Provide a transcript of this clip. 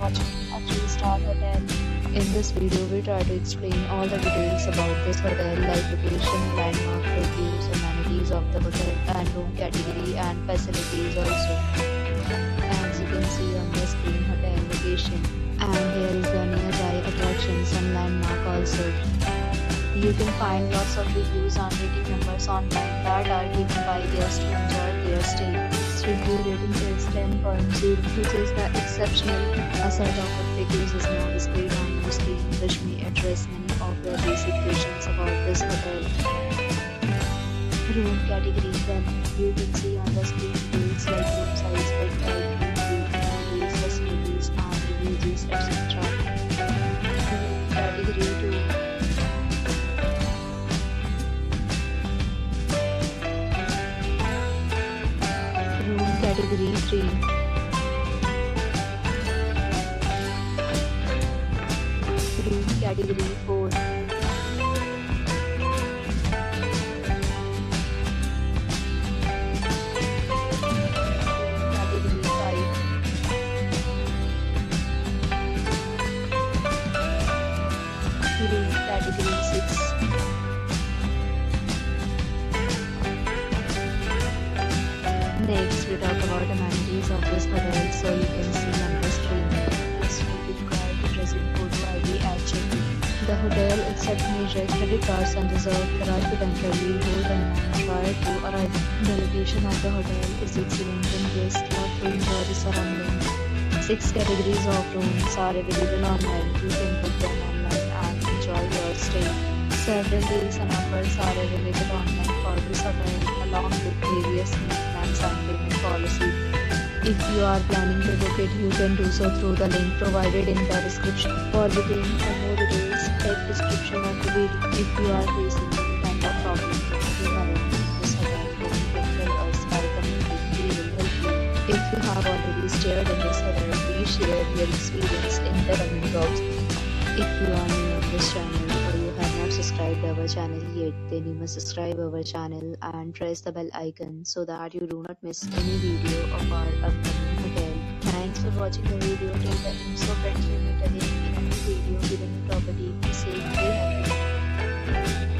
watching a 3-star hotel. In this video, we try to explain all the details about this hotel, like location, landmark, reviews, amenities of the hotel, and room category and facilities also. As you can see on the screen, hotel location, and here is the nearby attractions and landmark also. You can find lots of reviews and rating numbers online that are given by guests who enjoyed their stay. Its review rating is 10.0, which is the exceptional. A set of reviews is now displayed on your screen, which may address many of the basic questions about this hotel. Room category, then you can see on the screen details like room size, bed type, room view, facilities, and reviews, etc. Room category 2. Category 3. Room category 4. Category 5. Room category 6. Next, we talk about amenities of this hotel, so you can see on the screen. This will be required to present photo ID at check-in. The hotel accepts major credit cards and reserves the right to temporarily hold an amount prior to arrival. The location of the hotel is excellent and guests love to enjoy the surroundings. 6 categories of rooms are available online. You can book them online and enjoy your stay. Several deals and offers are available online for this hotel, along with various plans and payment policy. If you are planning to book it, you can do so through the link provided in the description. For booking or more details, check description of the video. If you are facing any kind of problem booking a room in this hotel, then you can tell us by commenting. We will help you. If you have already stayed in this hotel, please share your experience in the comment box. If you are new on this channel or you have not subscribed our channel yet, then you must subscribe our channel and press the bell icon so that you do not miss any video of our upcoming hotel. Thanks for watching the video till the end. So friends, we meet again in a new video with a new property. Be safe, be happy.